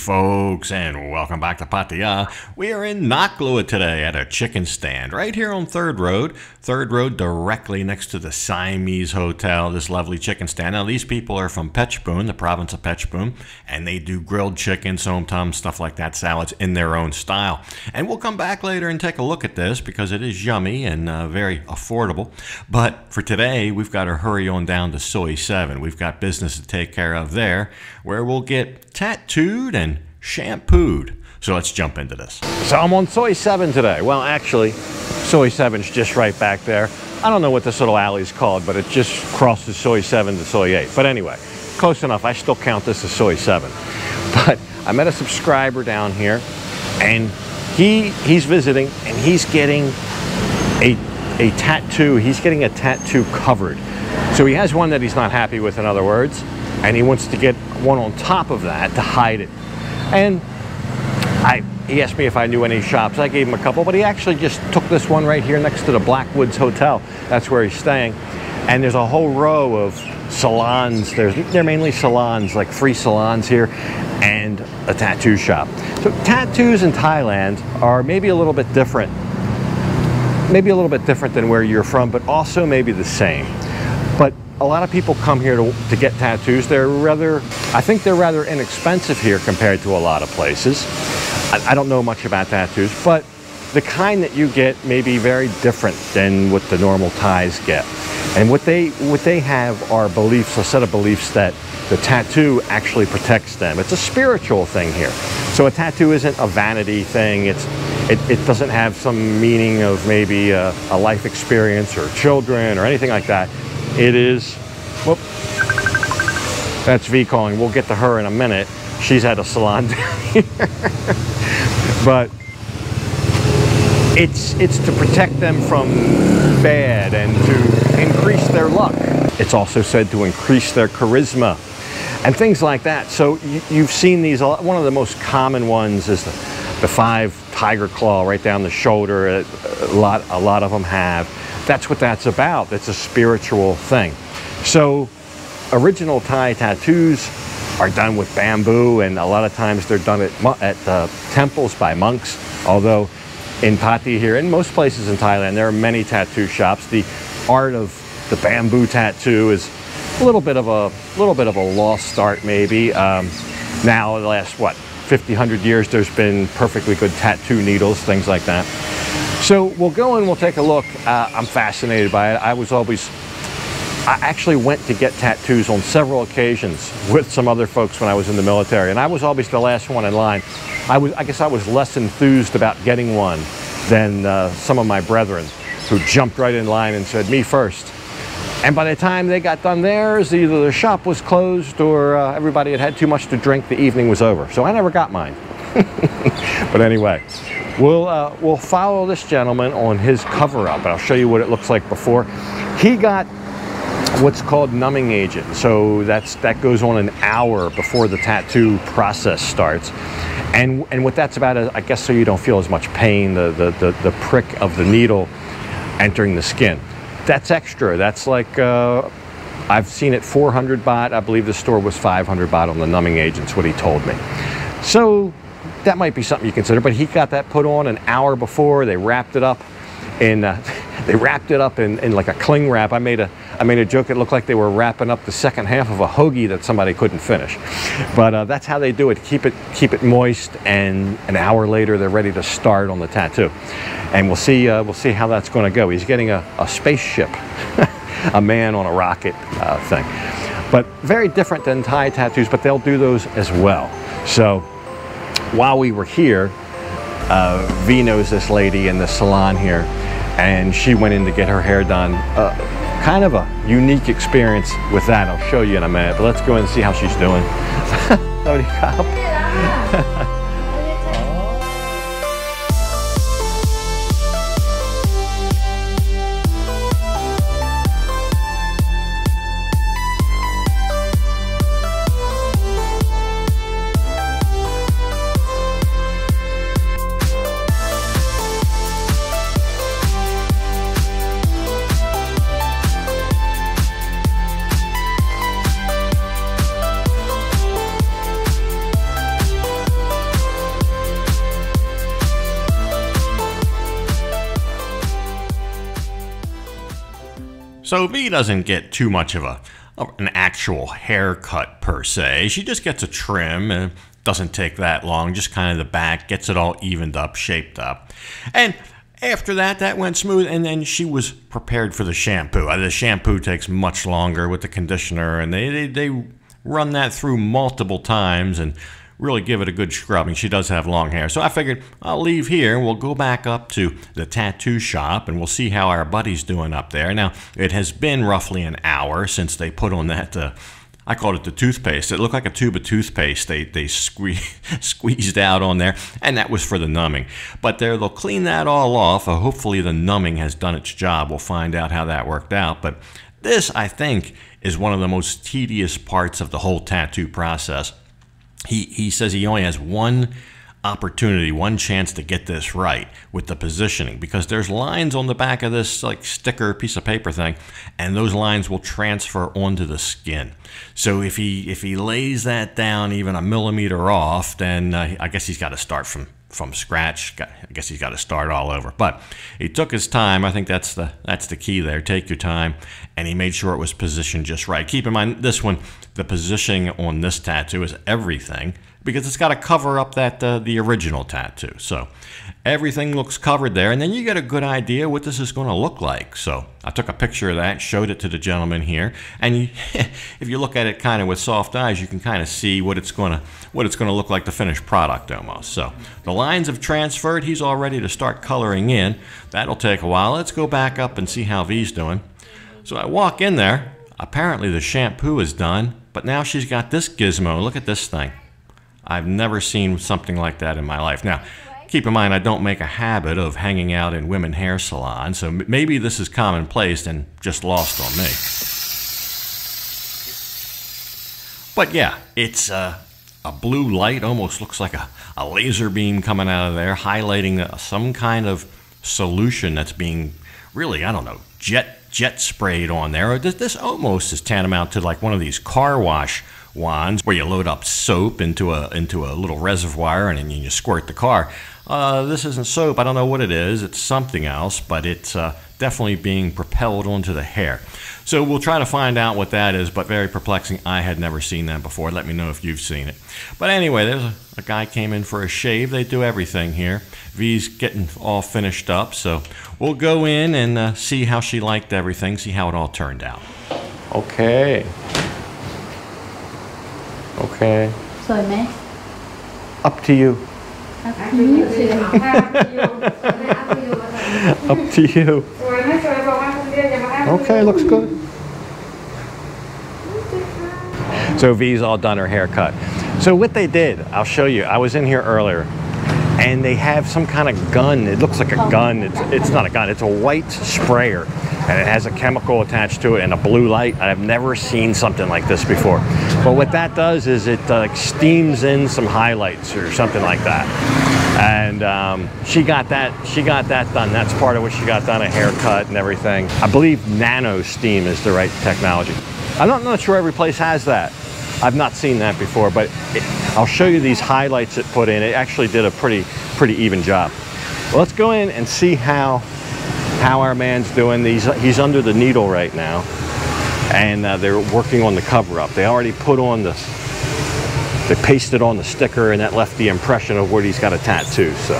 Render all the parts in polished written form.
folks, and welcome back to Pattaya. We are in Naklua today at a chicken stand right here on 3rd Road. 3rd Road directly next to the Siamese Hotel, this lovely chicken stand. Now, these people are from Phetchabun, the province of Phetchabun, and they do grilled chicken, som tam, stuff like that, salads in their own style. And we'll come back later and take a look at this because it is yummy and very affordable. But for today, we've got to hurry on down to Soi 7. We've got business to take care of there, where we'll get tattooed and shampooed. So let's jump into this. So I'm on Soi 7 today. Well, actually, Soi 7's just right back there. I don't know what this little alley's called, but it just crosses Soi 7 to Soi 8. But anyway, close enough. I still count this as Soi 7. But I met a subscriber down here, and he's visiting, and he's getting a tattoo. He's getting a tattoo covered. So he has one that he's not happy with, in other words, and he wants to get one on top of that to hide it. And he asked me if I knew any shops. I gave him a couple, but he actually just took this one right here next to the Blackwoods Hotel. That's where he's staying. And there's a whole row of salons. They're mainly salons, like free salons here, and a tattoo shop. So tattoos in Thailand are maybe a little bit different. Maybe a little bit different than where you're from, but also maybe the same. But a lot of people come here to get tattoos. I think they're rather inexpensive here compared to a lot of places. I don't know much about tattoos, but the kind that you get may be very different than what the normal Thais get. And what they have are beliefs, a set of beliefs that the tattoo actually protects them. It's a spiritual thing here. So a tattoo isn't a vanity thing. It doesn't have some meaning of maybe a life experience or children or anything like that. It is, whoop, that's V calling. We'll get to her in a minute. She's at a salon down here. But it's to protect them from bad and to increase their luck. It's also said to increase their charisma and things like that. So you've seen these. One of the most common ones is the 5 tiger claw right down the shoulder. A lot of them have. That's what that's about. It's a spiritual thing. So original Thai tattoos are done with bamboo, and a lot of times they're done at temples by monks. Although in Pattaya here, and most places in Thailand, there are many tattoo shops. The art of the bamboo tattoo is a little bit of a lost art, maybe. Now, the last 50, 100 years, there's been perfectly good tattoo needles, things like that. So we'll go and we'll take a look. I'm fascinated by it. I actually went to get tattoos on several occasions with some other folks when I was in the military, and I was always the last one in line. I guess I was less enthused about getting one than some of my brethren who jumped right in line and said, "Me first." And by the time they got done theirs, either the shop was closed or everybody had had too much to drink, the evening was over. So I never got mine. But anyway, we'll follow this gentleman on his cover-up, and I'll show you what it looks like before. He got what's called numbing agent. So that goes on an hour before the tattoo process starts. And what that's about is, I guess, so you don't feel as much pain, the prick of the needle entering the skin. That's extra. That's like, I've seen it 400 baht. I believe the store was 500 baht on the numbing agents, what he told me. So that might be something you consider, but he got that put on an hour before. They wrapped it up in like a cling wrap. I made a joke. It looked like they were wrapping up the second half of a hoagie that somebody couldn't finish. But that's how they do it. Keep it moist, and an hour later they're ready to start on the tattoo. And we'll see how that's going to go. He's getting a spaceship, a man on a rocket thing. But very different than Thai tattoos, but they'll do those as well. So while we were here, V knows this lady in the salon here, and she went in to get her hair done. Kind of a unique experience with that. I'll show you in a minute, but let's go in and see how she's doing. So V doesn't get too much of an actual haircut per se. She just gets a trim, and it doesn't take that long, just kind of the back, gets it all evened up, shaped up. And after that, that went smooth, and then she was prepared for the shampoo. The shampoo takes much longer with the conditioner, and they run that through multiple times and really give it a good scrubbing. She does have long hair. So I figured I'll leave here and we'll go back up to the tattoo shop and we'll see how our buddy's doing up there. Now, it has been roughly an hour since they put on that, I called it the toothpaste. It looked like a tube of toothpaste they squeezed out on there, and that was for the numbing. But they'll clean that all off. Hopefully the numbing has done its job. We'll find out how that worked out. But this, I think, is one of the most tedious parts of the whole tattoo process. He says he only has one opportunity, one chance to get this right with the positioning, because there's lines on the back of this like sticker piece of paper thing, and those lines will transfer onto the skin. So if he lays that down even a millimeter off, then I guess he's got to start from scratch. I guess he's got to start all over. But he took his time. I think that's the key there. Take your time. And he made sure it was positioned just right. Keep in mind, this one, the positioning on this tattoo is everything, because it's got to cover up that the original tattoo. So everything looks covered there, and then you get a good idea what this is going to look like. So I took a picture of that, showed it to the gentleman here, and if you look at it kind of with soft eyes, you can kind of see what it's going to look like, the finished product almost. So the lines have transferred. He's all ready to start coloring in. That'll take a while. Let's go back up and see how V's doing. So I walk in there. Apparently the shampoo is done, but now she's got this gizmo. Look at this thing. I've never seen something like that in my life. Now, keep in mind, I don't make a habit of hanging out in women's hair salons, so maybe this is commonplace and just lost on me. But yeah, it's a blue light, almost looks like a laser beam coming out of there, highlighting some kind of solution that's being really, I don't know, jet sprayed on there. This almost is tantamount to like one of these car wash wands where you load up soap into a little reservoir and then you squirt the car. This isn't soap. I don't know what it is. It's something else, but it's definitely being propelled onto the hair. So we'll try to find out what that is, but very perplexing. I had never seen that before. Let me know if you've seen it. But anyway, there's a guy came in for a shave. They do everything here. V's getting all finished up, so we'll go in and see how she liked everything, see how it all turned out. Okay. Okay. Up to you. Up to you. Okay, looks good. So V's all done her haircut. So what they did, I'll show you. I was in here earlier, and they have some kind of gun. It looks like a gun. It's not a gun. It's a white sprayer, and it has a chemical attached to it and a blue light. I've never seen something like this before. But what that does is it steams in some highlights or something like that. And she got that done. That's part of what she got done, a haircut and everything. I believe nano steam is the right technology. I'm not sure every place has that. I've not seen that before, but I'll show you these highlights it put in. It actually did a pretty even job. Well, let's go in and see how our man's doing. He's under the needle right now, and they're working on the cover-up. They already put on they pasted on the sticker, and that left the impression of what he's got a tattoo. So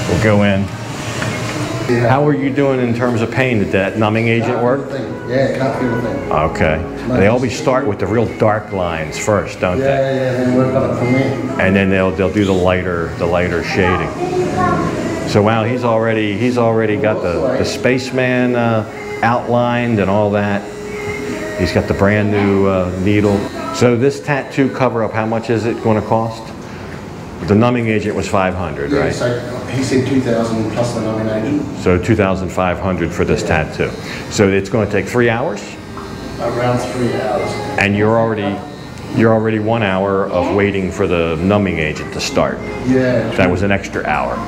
we'll go in. How are you doing in terms of pain? Did that numbing agent work? Yeah, can't feel a thing. Okay. They always start with the real dark lines first, don't they? Yeah, and work on it from there. And then they'll do the lighter shading. So wow, he's already got the spaceman outlined and all that. He's got the brand new needle. So this tattoo cover-up, how much is it going to cost? The numbing agent was $500, right? So he said 2,000 plus the numbing agent. So 2,500 for this tattoo. So it's going to take 3 hours? Around 3 hours. And you're already 1 hour of waiting for the numbing agent to start. Yeah. That was an extra hour.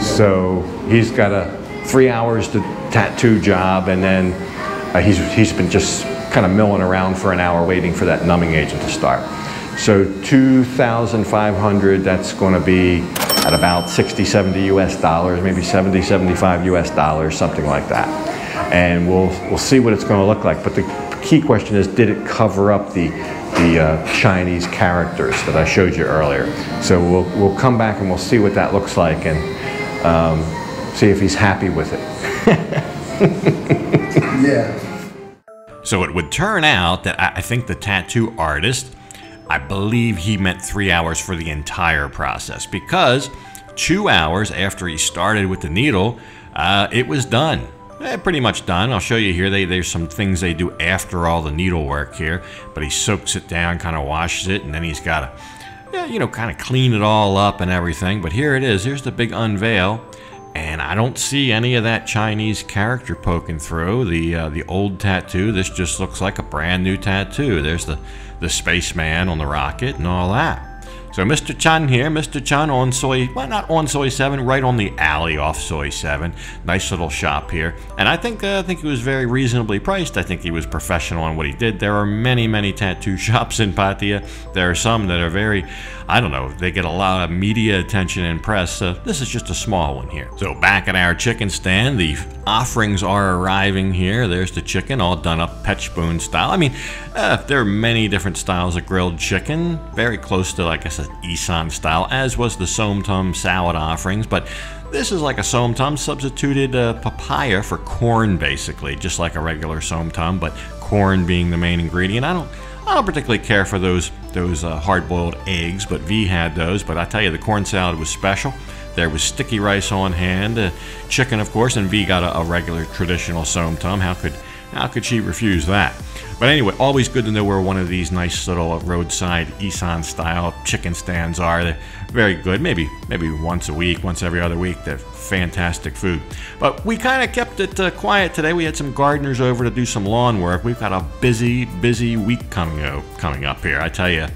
So he's got a 3 hours to tattoo job, and then he's been just kind of milling around for an hour waiting for that numbing agent to start. So 2,500, that's going to be at about 60, 70 US dollars, maybe 70, 75 US dollars, something like that. and we'll see what it's going to look like. But the key question is, did it cover up the Chinese characters that I showed you earlier? So we'll come back and we'll see what that looks like, and see if he's happy with it. Yeah. So it would turn out that I think the tattoo artist, I believe he meant 3 hours for the entire process, because 2 hours after he started with the needle, it was done. Pretty much done. I'll show you here. There's some things they do after all the needlework here, but he soaks it down, kind of washes it, and then he's got to, you know, kind of clean it all up and everything. But here it is. Here's the big unveil, and I don't see any of that Chinese character poking through the old tattoo. This just looks like a brand new tattoo. There's the spaceman on the rocket and all that. So Mr. Chan here, Mr. Chan on Soi, well, not on Soi 7, right on the alley off Soi 7. Nice little shop here. And I think he was very reasonably priced. I think he was professional on what he did. There are many, many tattoo shops in Pattaya. There are some that are very, I don't know, they get a lot of media attention and press. This is just a small one here. So back at our chicken stand, the offerings are arriving here. There's the chicken, all done up pet spoon style. I mean, there are many different styles of grilled chicken, very close to, like I said, Isan style, as was the som tum salad offerings, but this is like a som tum substituted papaya for corn, basically, just like a regular som tum, but corn being the main ingredient. I don't particularly care for those hard-boiled eggs, but V had those. But I tell you, the corn salad was special. There was sticky rice on hand, chicken, of course, and V got a regular traditional som tum. How could she refuse that? But anyway, always good to know where one of these nice little roadside Isan style chicken stands are. They're very good. Maybe once a week, once every other week. They're fantastic food. But we kind of kept it quiet today. We had some gardeners over to do some lawn work. We've got a busy week coming up here. I tell you,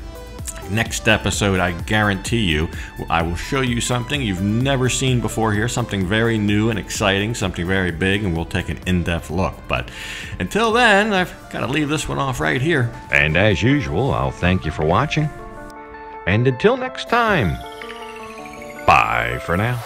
next episode, I guarantee you, I will show you something you've never seen before here, something very new and exciting, something very big, and we'll take an in-depth look. But until then, I've got to leave this one off right here. And as usual, I'll thank you for watching. And until next time, bye for now.